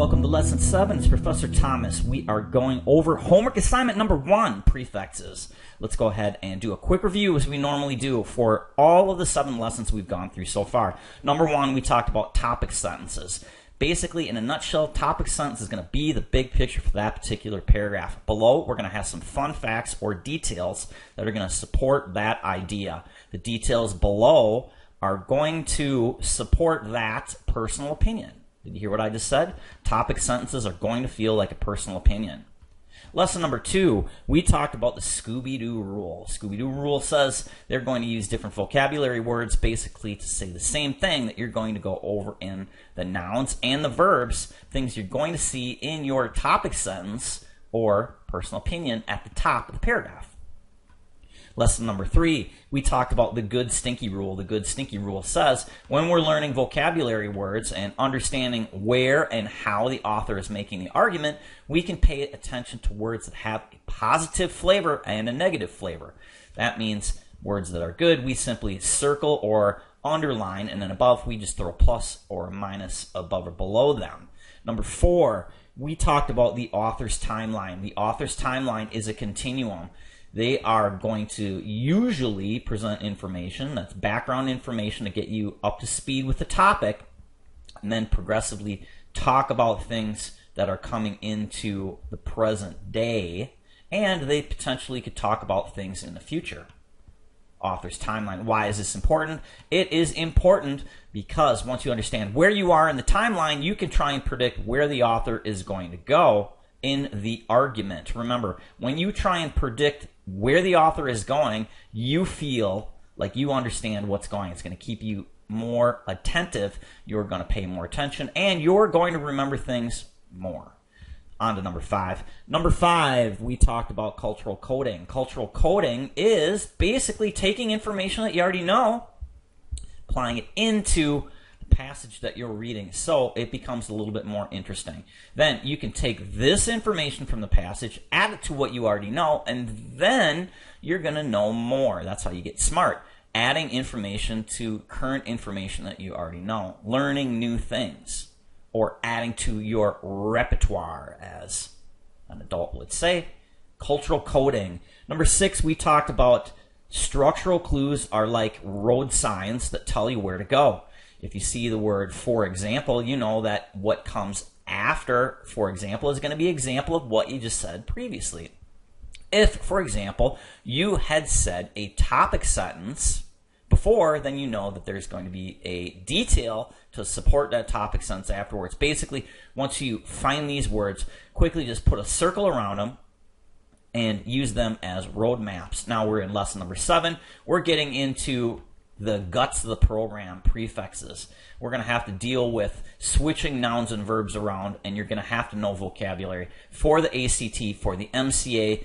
welcome to Lesson 7. It's Professor Thomas. We are going over homework assignment number 1, prefixes. Let's go ahead and do a quick review as we normally do for all of the 7 lessons we've gone through so far. Number 1, we talked about topic sentences. Basically, in a nutshell, topic sentence is going to be the big picture for that particular paragraph. Below, we're going to have some fun facts or details that are going to support that idea. The details below are going to support that personal opinion. Did you hear what I just said? Topic sentences are going to feel like a personal opinion. Lesson number 2, we talked about the Scooby-Doo rule. Scooby-Doo rule says they're going to use different vocabulary words basically to say the same thing that you're going to go over in the nouns and the verbs, things you're going to see in your topic sentence or personal opinion at the top of the paragraph. Lesson number 3, we talked about the good stinky rule. The good stinky rule says when we're learning vocabulary words and understanding where and how the author is making the argument, we can pay attention to words that have a positive flavor and a negative flavor. That means words that are good, we simply circle or underline, and then above we just throw a plus or a minus above or below them. Number 4, we talked about the author's timeline. The author's timeline is a continuum. They are going to usually present information, that's background information to get you up to speed with the topic, and then progressively talk about things that are coming into the present day, and they potentially could talk about things in the future. Author's timeline. Why is this important? It is important because once you understand where you are in the timeline, you can try and predict where the author is going to go in the argument. Remember, when you try and predict where the author is going, you feel like you understand what's going. It's going to keep you more attentive. You're going to pay more attention, and you're going to remember things more. On to number 5. Number 5, we talked about cultural coding. Cultural coding is basically taking information that you already know, applying it into passage that you're reading, so it becomes a little bit more interesting. Then you can take this information from the passage, add it to what you already know, and then you're going to know more. That's how you get smart. Adding information to current information that you already know. Learning new things. Or adding to your repertoire, as an adult would say. Cultural coding. Number 6, we talked about structural clues are like road signs that tell you where to go. If you see the word for example, you know that what comes after for example is going to be an example of what you just said previously. If, for example, you had said a topic sentence before, then you know that there's going to be a detail to support that topic sentence afterwards. Basically, once you find these words, quickly just put a circle around them and use them as road maps. Now we're in lesson number 7. We're getting into the guts of the program, prefixes. We're going to have to deal with switching nouns and verbs around, and you're going to have to know vocabulary for the ACT, for the MCA,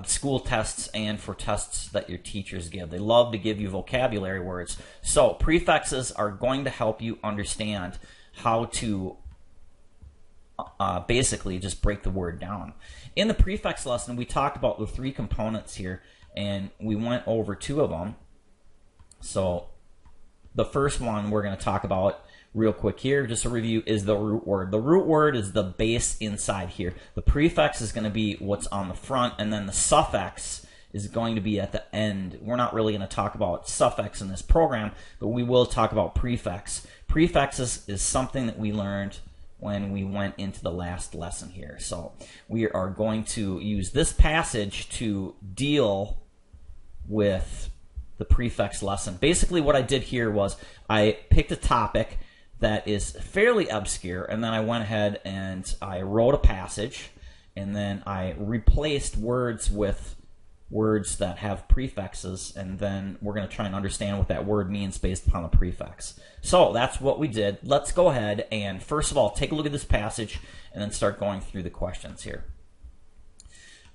school tests, and for tests that your teachers give. They love to give you vocabulary words. So prefixes are going to help you understand how to basically just break the word down. In the prefix lesson, we talked about the 3 components here, and we went over 2 of them. So the first one we're going to talk about real quick here, just a review, is the root word. The root word is the base inside here. The prefix is going to be what's on the front, and then the suffix is going to be at the end. We're not really going to talk about suffix in this program, but we will talk about prefix. Prefixes is something that we learned when we went into the last lesson here. So we are going to use this passage to deal with the prefix lesson. Basically what I did here was I picked a topic that is fairly obscure, and then I went ahead and I wrote a passage, and then I replaced words with words that have prefixes, and then we're going to try and understand what that word means based upon the prefix. So that's what we did. Let's go ahead and first of all take a look at this passage and then start going through the questions here.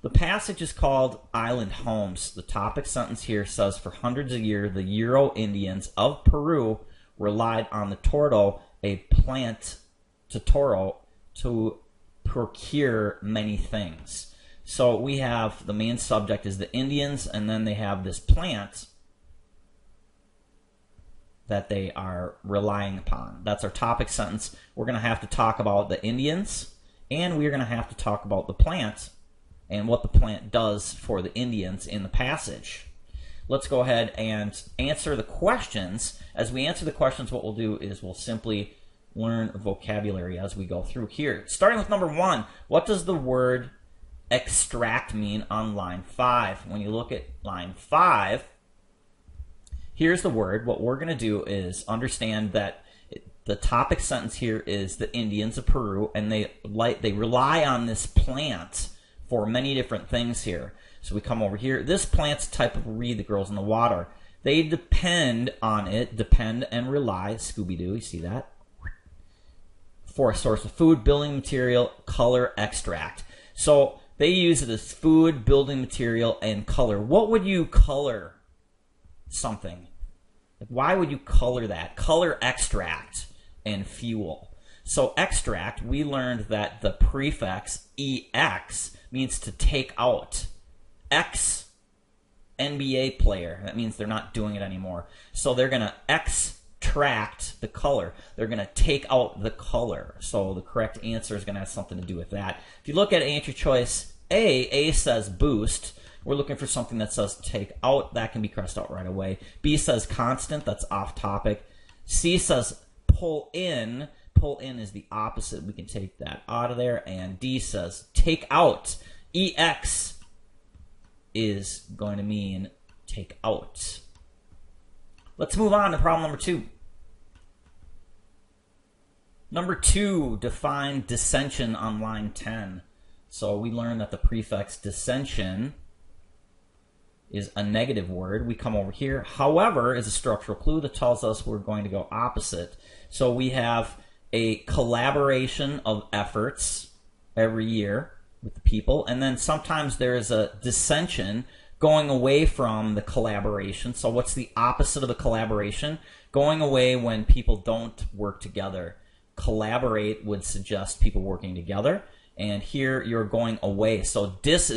The passage is called Island Homes. The topic sentence here says, for hundreds of years, the Euro Indians of Peru relied on the toro, a plant totoro, to procure many things. So we have the main subject is the Indians, and then they have this plant that they are relying upon. That's our topic sentence. We're going to have to talk about the Indians, and we're going to have to talk about the plant and what the plant does for the Indians in the passage. Let's go ahead and answer the questions. As we answer the questions, what we'll do is we'll simply learn vocabulary as we go through here. Starting with number 1, what does the word extract mean on line 5? When you look at line 5, here's the word. What we're going to do is understand that the topic sentence here is the Indians of Peru, and they rely on this plant for many different things here. So we come over here. This plant's type of reed that grows in the water. They depend on it, depend and rely, Scooby-Doo, you see that? For a source of food, building material, color, extract. So they use it as food, building material, and color. What would you color something? Why would you color that? Color, extract, and fuel. So extract, we learned that the prefix EX means to take out. Ex NBA player. That means they're not doing it anymore. So they're going to extract the color. They're going to take out the color. So the correct answer is going to have something to do with that. If you look at answer choice A says boost. We're looking for something that says take out. That can be crossed out right away. B says constant. That's off topic. C says pull in. Pull in is the opposite. We can take that out of there. And D says take out. EX is going to mean take out. Let's move on to problem number 2. Number 2, define dissension on line 10. So we learned that the prefix dissension is a negative word. We come over here. However, is a structural clue that tells us we're going to go opposite. So we have a collaboration of efforts every year with the people, and then sometimes there is a dissension going away from the collaboration. So what's the opposite of the collaboration? Going away when people don't work together. Collaborate would suggest people working together, and here you're going away. So dis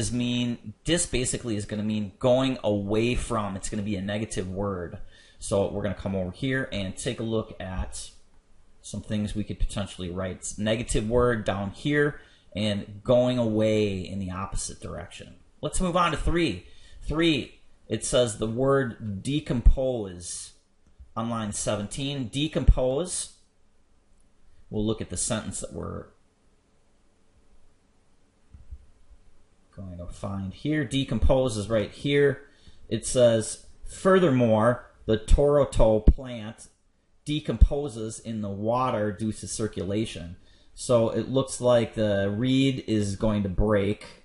basically is going to mean going away from. It's going to be a negative word. So we're going to come over here and take a look at some things we could potentially write. It's negative word down here, and going away in the opposite direction. Let's move on to 3. 3, it says the word decompose on line 17. Decompose. We'll look at the sentence that we're going to find here. Decompose is right here. It says, furthermore, the Toroto plant decomposes in the water due to circulation. So it looks like the reed is going to break.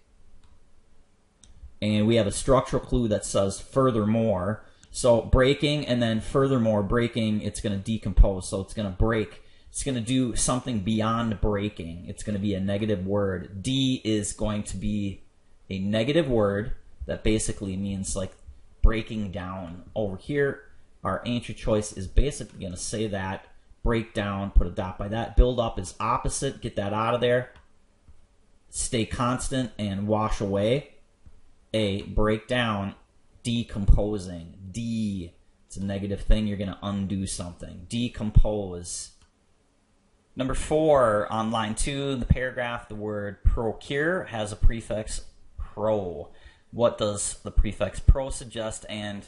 And we have a structural clue that says furthermore. So breaking and then furthermore breaking, it's going to decompose. So it's going to break. It's going to do something beyond breaking. It's going to be a negative word. D is going to be a negative word that basically means like breaking down. Over here, our answer choice is basically going to say that. Break down, put a dot by that. Build up is opposite. Get that out of there. Stay constant and wash away. A, break down, decomposing. D, it's a negative thing. You're going to undo something. Decompose. Number 4, on line 2, the paragraph, the word procure has a prefix pro. What does the prefix pro suggest? And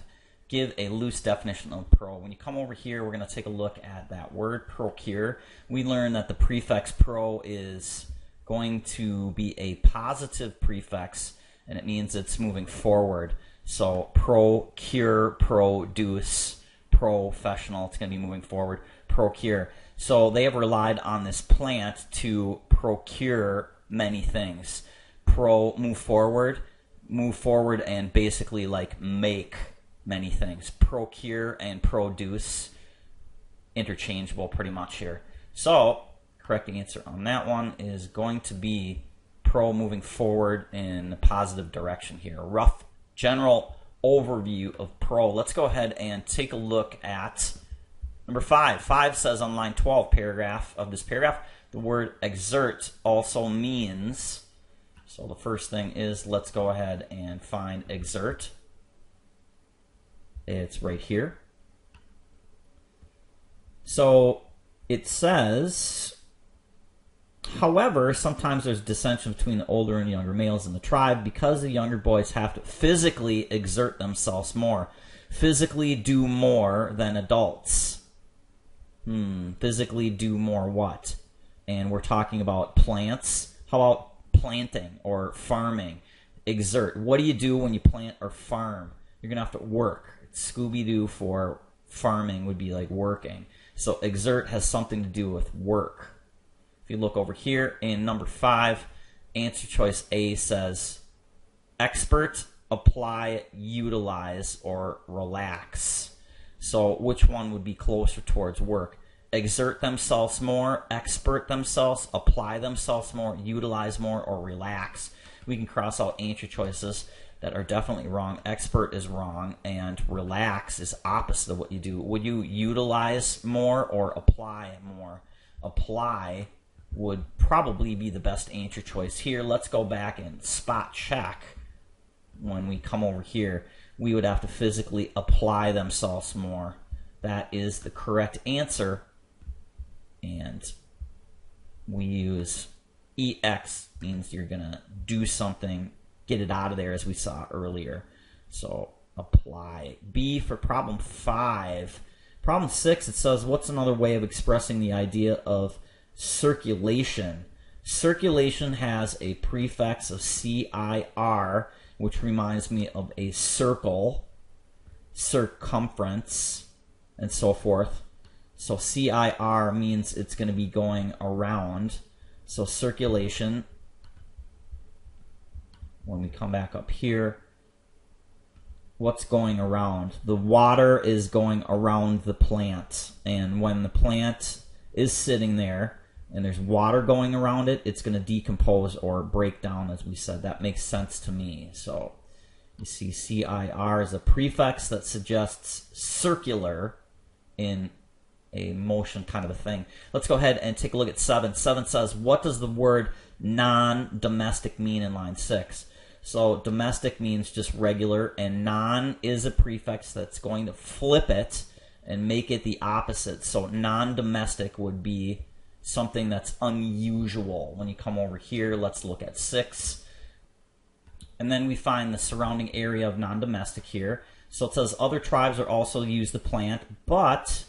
give a loose definition of pro. When you come over here, we're going to take a look at that word procure. We learn that the prefix pro is going to be a positive prefix, and it means it's moving forward. So procure, produce, professional, it's going to be moving forward. Procure. So they have relied on this plant to procure many things. Move forward and basically like make many things. Procure and produce, interchangeable pretty much here. So correct answer on that one is going to be pro, moving forward in a positive direction here. Rough general overview of pro. Let's go ahead and take a look at number 5. 5 says on line 12 paragraph of this paragraph, the word exert also means. So the first thing is, let's go ahead and find exert. It's right here. So it says, however, sometimes there's dissension between the older and younger males in the tribe because the younger boys have to physically exert themselves more. Physically do more than adults. Physically do more what? And we're talking about plants. How about planting or farming? Exert. What do you do when you plant or farm? You're going to have to work. Scooby-Doo for farming would be like working. So exert has something to do with work. If you look over here in number 5, answer choice A says expert, apply, utilize, or relax. So which one would be closer towards work? Exert themselves more, expert themselves, apply themselves more, utilize more, or relax. We can cross out answer choices that are definitely wrong. Expert is wrong, and relax is opposite of what you do. Would you utilize more or apply more? Apply would probably be the best answer choice here. Let's go back and spot check. When we come over here, we would have to physically apply themselves more. That is the correct answer. And we use EX, means you're going to do something, get it out of there, as we saw earlier. So apply. B for problem 5. Problem 6, it says, what's another way of expressing the idea of circulation? Circulation has a prefix of CIR, which reminds me of a circle, circumference, and so forth. So CIR means it's going to be going around. So circulation, when we come back up here, what's going around? The water is going around the plant. And when the plant is sitting there and there's water going around it, it's going to decompose or break down, as we said. That makes sense to me. So you see CIR is a prefix that suggests circular in a motion kind of a thing. Let's go ahead and take a look at 7. 7 says, what does the word non-domestic mean in line 6? So domestic means just regular, and non is a prefix that's going to flip it and make it the opposite. So non-domestic would be something that's unusual. When you come over here, let's look at 6. And then we find the surrounding area of non-domestic here. So it says other tribes are also use the plant, but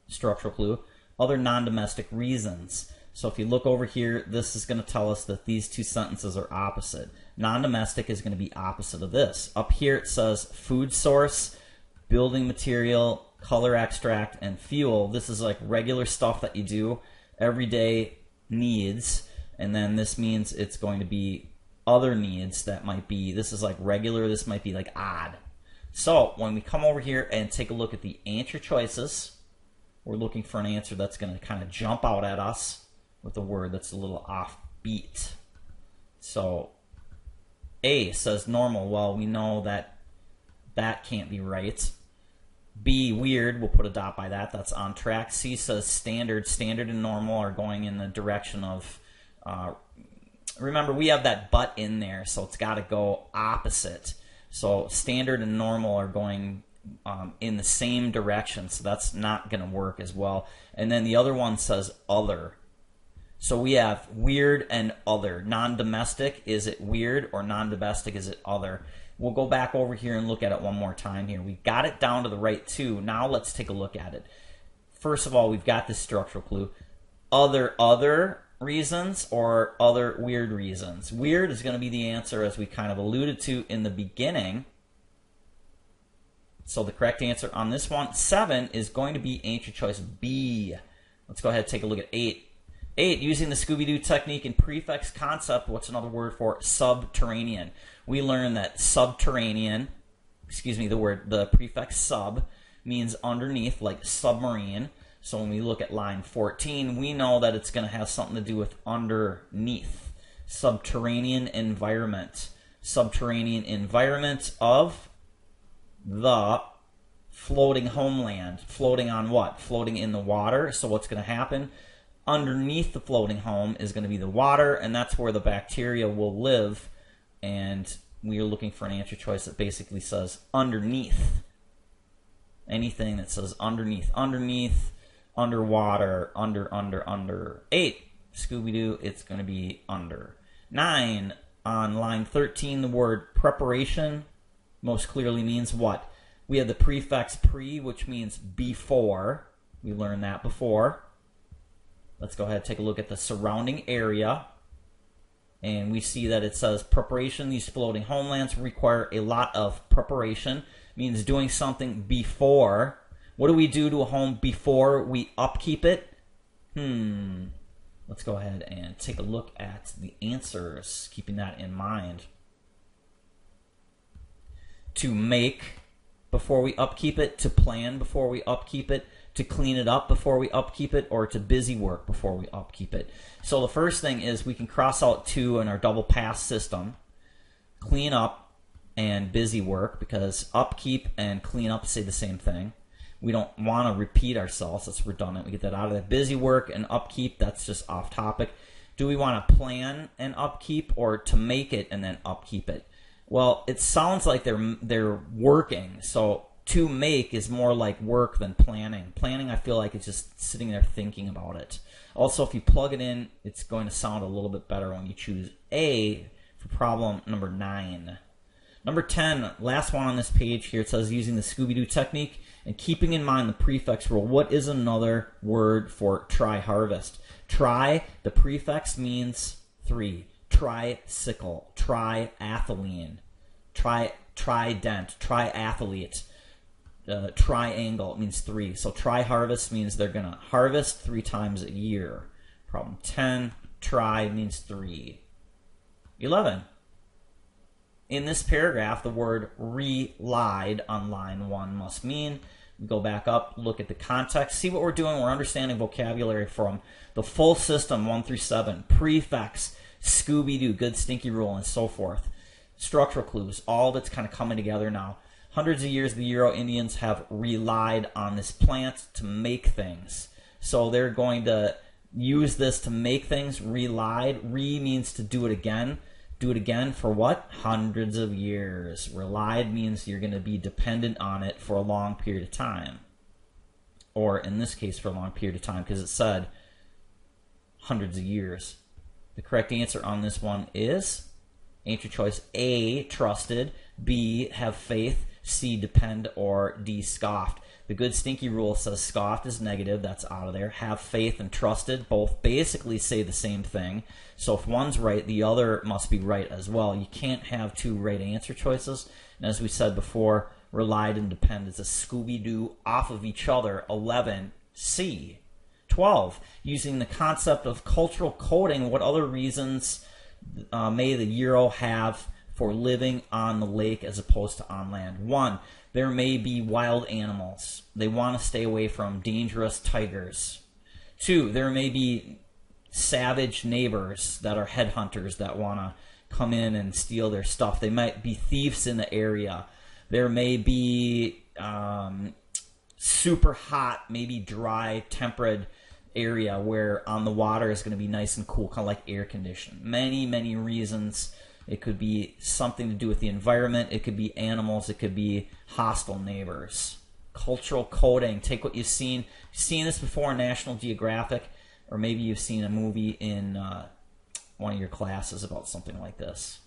structural clue, other non-domestic reasons. So if you look over here, this is going to tell us that these two sentences are opposite. Non-domestic is going to be opposite of this. Up here it says food source, building material, color extract, and fuel. This is like regular stuff that you do, everyday needs, and then this means it's going to be other needs that might be, this is like regular, this might be like odd. So when we come over here and take a look at the answer choices, we're looking for an answer that's going to kind of jump out at us with a word that's a little offbeat. So A says normal. Well, we know that that can't be right. B, weird. We'll put a dot by that. That's on track. C says standard. Standard and normal are going in the direction of, remember, we have that but in there, so it's got to go opposite. So standard and normal are going in the same direction, so that's not going to work as well. And then the other one says other. So we have weird and other. Non-domestic, is it weird, or non-domestic, is it other? We'll go back over here and look at it one more time here. We got it down to the right too. Now let's take a look at it. First of all, we've got this structural clue. Other reasons or other weird reasons. Weird is going to be the answer, as we kind of alluded to in the beginning. So the correct answer on this one, 7, is going to be answer choice B. Let's go ahead and take a look at 8. 8, using the Scooby-Doo technique and prefix concept, what's another word for subterranean? We learned that subterranean, the prefix sub means underneath, like submarine. So when we look at line 14, we know that it's going to have something to do with underneath. Subterranean environment. Subterranean environment of the floating homeland. Floating on what? Floating in the water. So what's going to happen? Underneath the floating home is going to be the water, and that's where the bacteria will live. And we are looking for an answer choice that basically says underneath. Anything that says underneath. Underneath underwater, under. 8, Scooby-Doo, it's going to be under. 9, on line 13, the word preparation most clearly means what? We have the prefix pre, which means before. We learned that before. Let's go ahead and take a look at the surrounding area. And we see that it says preparation. These floating homelands require a lot of preparation. Means doing something before. What do we do to a home before we upkeep it? Let's go ahead and take a look at the answers, keeping that in mind. To make before we upkeep it, to plan before we upkeep it, to clean it up before we upkeep it, or to busy work before we upkeep it. So the first thing is we can cross out 2 in our double pass system. Clean up and busy work, because upkeep and clean up say the same thing. We don't want to repeat ourselves. That's redundant. We get that out of that. Busy work and upkeep, that's just off topic. Do we want to plan and upkeep, or to make it and then upkeep it? Well, it sounds like they're working. So to make is more like work than planning. Planning, I feel like it's just sitting there thinking about it. Also, if you plug it in, it's going to sound a little bit better when you choose A for problem number 9. Number 10, last one on this page here, it says using the Scooby-Doo technique and keeping in mind the prefix rule. What is another word for tri-harvest? Tri, the prefix means 3. Tricycle, triathlete, trident, triathlete, triangle, it means 3. So tri-harvest means they're going to harvest 3 times a year. Problem 10, tri means 3. 11. In this paragraph, the word relied on line 1 must mean. We go back up, look at the context, see what we're doing. We're understanding vocabulary from the full system, 1 through 7, prefix, Scooby-Doo, good stinky rule, and so forth. Structural clues, all that's kind of coming together now. Hundreds of years, the Euro Indians have relied on this plant to make things. So they're going to use this to make things. Relied, means to do it again. Do it again for what? Hundreds of years. Relied means you're going to be dependent on it for a long period of time. Or in this case, for a long period of time, because it said hundreds of years. The correct answer on this one is answer choice A, trusted, B, have faith, C, depend, or D, scoffed. The good stinky rule says scoffed is negative. That's out of there. Have faith and trusted both basically say the same thing. So if one's right, the other must be right as well. You can't have 2 right answer choices. And as we said before, relied and depend is a Scooby-Doo off of each other. 11, C. 12, using the concept of cultural coding, what other reasons may the Euro have for living on the lake as opposed to on land? 1, there may be wild animals. They want to stay away from dangerous tigers. 2, there may be savage neighbors that are headhunters that want to come in and steal their stuff. They might be thieves in the area. There may be super hot, maybe dry, temperate area where on the water is going to be nice and cool, kind of like air conditioned. Many reasons. It could be something to do with the environment. It could be animals. It could be hostile neighbors. Cultural coding. Take what you've seen. You've seen this before in National Geographic, or maybe you've seen a movie in one of your classes about something like this.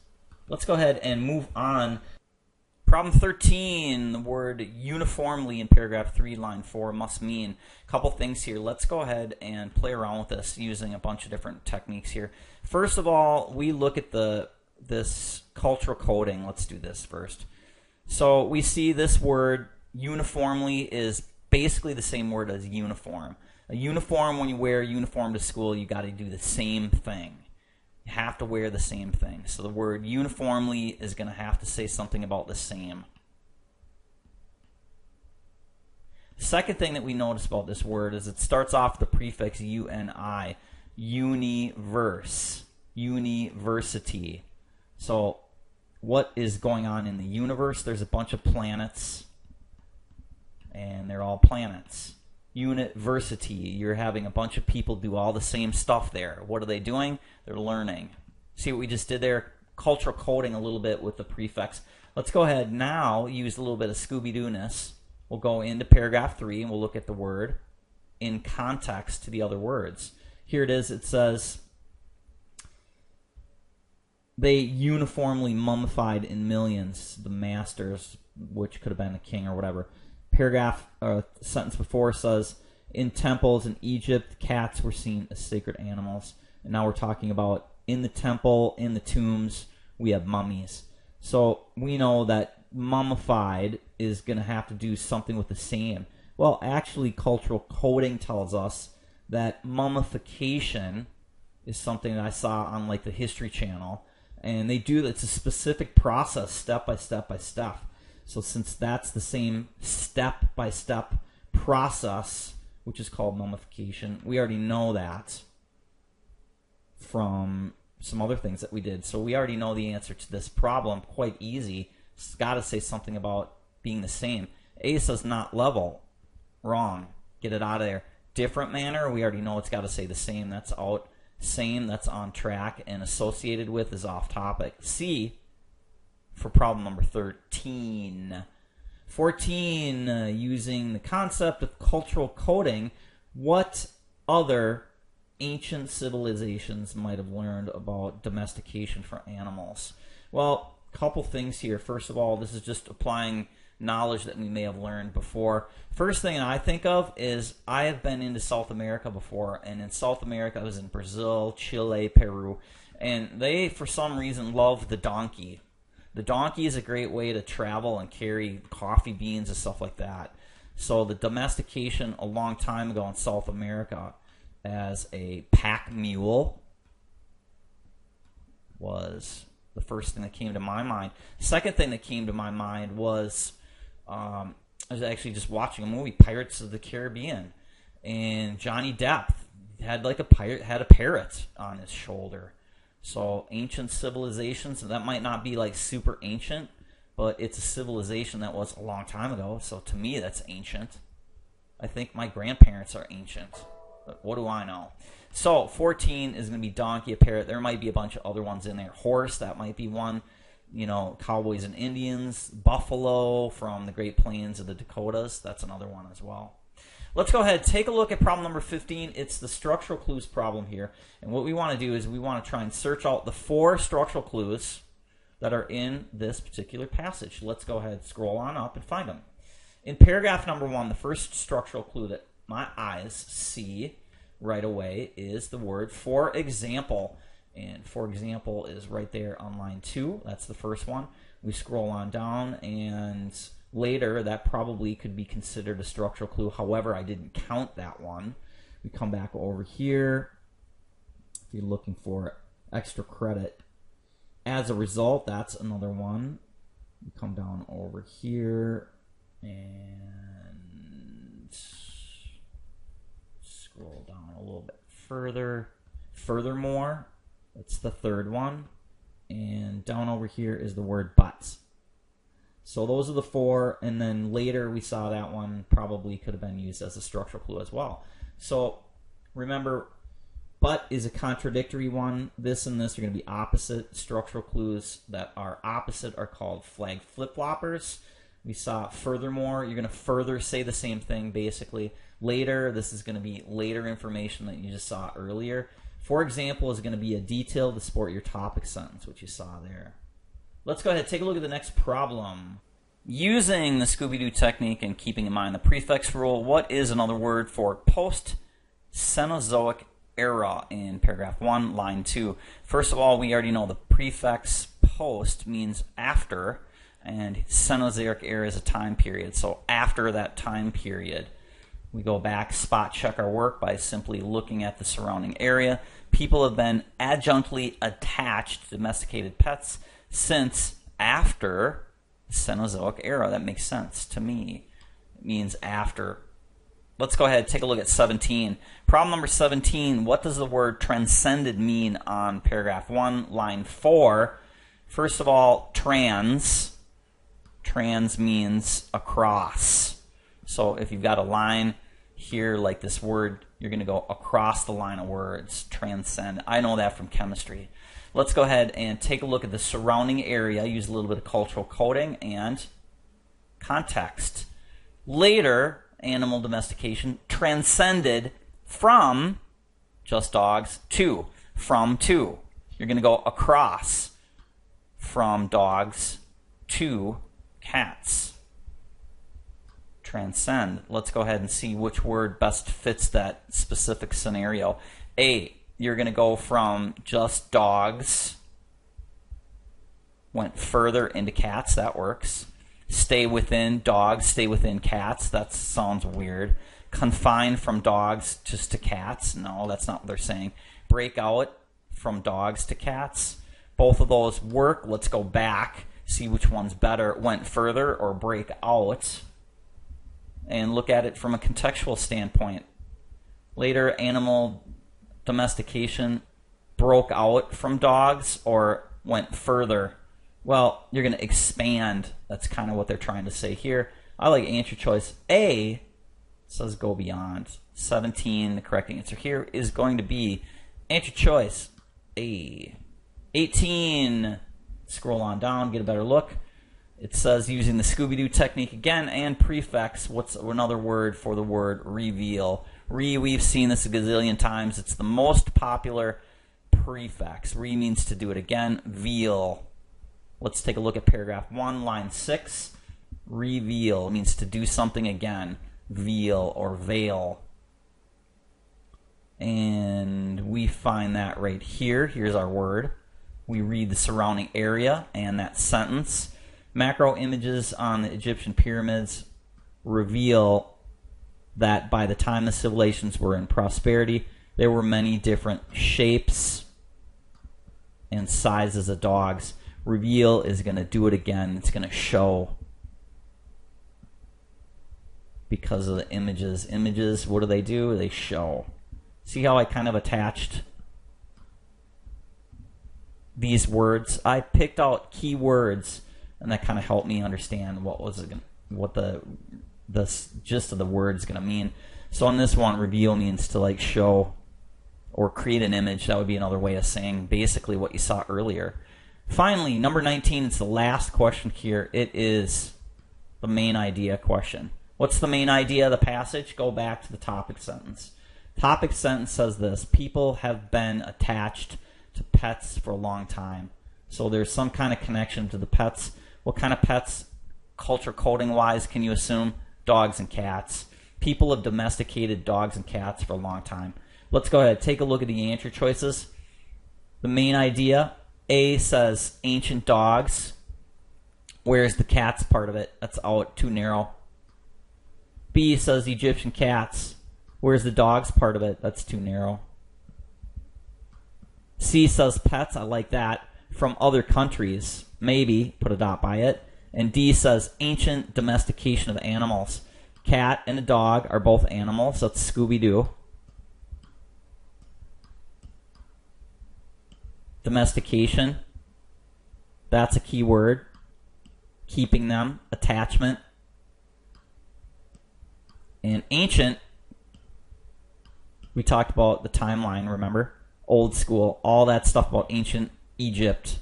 Let's go ahead and move on. Problem 13, the word uniformly in paragraph 3, line 4 must mean. A couple things here. Let's go ahead and play around with this using a bunch of different techniques here. First of all, we look at this cultural coding. Let's do this first. So we see this word uniformly is basically the same word as uniform. A uniform, when you wear a uniform to school, you got to do the same thing. You have to wear the same thing. So the word uniformly is going to have to say something about the same. The second thing that we notice about this word is it starts off with the prefix uni, universe, university. So what is going on in the universe? There's a bunch of planets, and they're all planets. University, you're having a bunch of people do all the same stuff there. What are they doing? They're learning. See what we just did there? Cultural coding a little bit with the prefix. Let's go ahead now, use a little bit of Scooby-Doo-ness. We'll go into paragraph 3 and we'll look at the word in context to the other words. Here it is. It says, they uniformly mummified in millions the masters, which could have been a king or whatever. Paragraph, sentence before says, in temples in Egypt, cats were seen as sacred animals. And now we're talking about in the temple, in the tombs, we have mummies. So we know that mummified is going to have to do something with the same. Well, actually, cultural coding tells us that mummification is something that I saw on like the History Channel. And they do, it's a specific process, step by step by step. So since that's the same step by step process, which is called mummification, we already know that from some other things that we did. So we already know the answer to this problem, quite easy. It's got to say something about being the same. A says not level. Wrong. Get it out of there. Different manner, we already know it's got to say the same. That's out. Same, that's on track. And associated with is off topic. C for problem number 13. 14, using the concept of cultural coding, what other ancient civilizations might have learned about domestication for animals? Well, a couple things here. First of all, this is just applying knowledge that we may have learned before. First thing I think of is I have been into South America before, and in South America I was in Brazil, Chile, Peru, and they, for some reason, love the donkey. The donkey is a great way to travel and carry coffee beans and stuff like that. So the domestication a long time ago in South America as a pack mule was the first thing that came to my mind. Second thing that came to my mind was I was actually just watching a movie, Pirates of the Caribbean, and Johnny Depp had like a parrot on his shoulder. So ancient civilizations, that might not be like super ancient, but it's a civilization that was a long time ago. So to me, that's ancient. I think my grandparents are ancient, but what do I know? So 14 is going to be donkey, a parrot. There might be a bunch of other ones in there. Horse, that might be one. You know, cowboys and Indians. Buffalo from the Great Plains of the Dakotas. That's another one as well. Let's go ahead, take a look at problem number 15. It's the structural clues problem here. And what we want to do is we want to try and search out the 4 structural clues that are in this particular passage. Let's go ahead, scroll on up and find them. In paragraph number 1, the first structural clue that my eyes see right away is the word for example. And for example is right there on line 2. That's the first one. We scroll on down, and later that probably could be considered a structural clue. However, I didn't count that one. We come back over here. If you're looking for extra credit. As a result, that's another one. We come down over here and scroll down a little bit further. Furthermore, that's the third one. And down over here is the word but. So those are the 4, and then later we saw that one probably could have been used as a structural clue as well. So remember, but is a contradictory one. This and this are going to be opposite. Structural clues that are opposite are called flag flip-floppers. We saw furthermore. You're going to further say the same thing basically. Later, this is going to be later information that you just saw earlier. For example, is going to be a detail to support your topic sentence, which you saw there. Let's go ahead and take a look at the next problem. Using the Scooby-Doo technique and keeping in mind the prefix rule, what is another word for post-Cenozoic era in paragraph 1, line 2? First of all, we already know the prefix post means after, and Cenozoic era is a time period. So after that time period, we go back, spot check our work by simply looking at the surrounding area. People have been adjunctly attached to domesticated pets since after the Cenozoic era. That makes sense to me. It means after. Let's go ahead and take a look at 17. Problem number 17, what does the word transcended mean on paragraph 1, line 4? First of all, trans. Trans means across. So if you've got a line here like this word, you're going to go across the line of words. Transcend. I know that from chemistry. Let's go ahead and take a look at the surrounding area, use a little bit of cultural coding and context. Later, animal domestication transcended from just dogs to, from to. You're going to go across from dogs to cats. Transcend. Let's go ahead and see which word best fits that specific scenario. A, you're going to go from just dogs, went further into cats. That works. Stay within dogs, stay within cats. That sounds weird. Confine from dogs just to cats. No, that's not what they're saying. Break out from dogs to cats. Both of those work. Let's go back, see which one's better. Went further or break out, and look at it from a contextual standpoint. Later, animal domestication broke out from dogs or went further. Well, you're going to expand. That's kind of what they're trying to say here. I like answer choice A. Says go beyond. 17, the correct answer here is going to be answer choice A. 18, scroll on down, get a better look. It says using the Scooby-Doo technique again and prefix. What's another word for the word reveal? We've seen this a gazillion times. It's the most popular prefix. Means to do it again. Veal. Let's take a look at paragraph 1, line 6. Reveal means to do something again. Veal or veil. And we find that right here. Here's our word. We read the surrounding area and that sentence. Macro images on the Egyptian pyramids reveal that by the time the civilizations were in prosperity, there were many different shapes and sizes of dogs. Reveal is going to do it again. It's going to show because of the images. Images, what do? They show. See how I kind of attached these words? I picked out key words, and that kind of helped me understand what the gist of the word is going to mean. So on this one, reveal means to like show or create an image. That would be another way of saying basically what you saw earlier. Finally, number 19, it's the last question here. It is the main idea question. What's the main idea of the passage? Go back to the topic sentence. Topic sentence says this: people have been attached to pets for a long time. So there's some kind of connection to the pets. What kind of pets, culture coding wise, can you assume? Dogs and cats. People have domesticated dogs and cats for a long time. Let's go ahead, take a look at the answer choices. The main idea, A says ancient dogs. Where's the cats part of it? That's out, too narrow. B says Egyptian cats. Where's the dogs part of it? That's too narrow. C says pets. I like that. From other countries. Maybe. Put a dot by it. And D says ancient domestication of animals. Cat and a dog are both animals. That's Scooby-Doo. Domestication. That's a key word. Keeping them. Attachment. And ancient, we talked about the timeline, remember? Old school, all that stuff about ancient Egypt.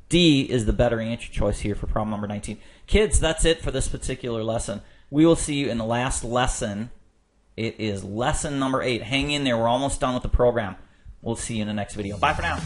D is the better answer choice here for problem number 19. Kids, that's it for this particular lesson. We will see you in the last lesson. It is lesson number 8. Hang in there. We're almost done with the program. We'll see you in the next video. Bye for now.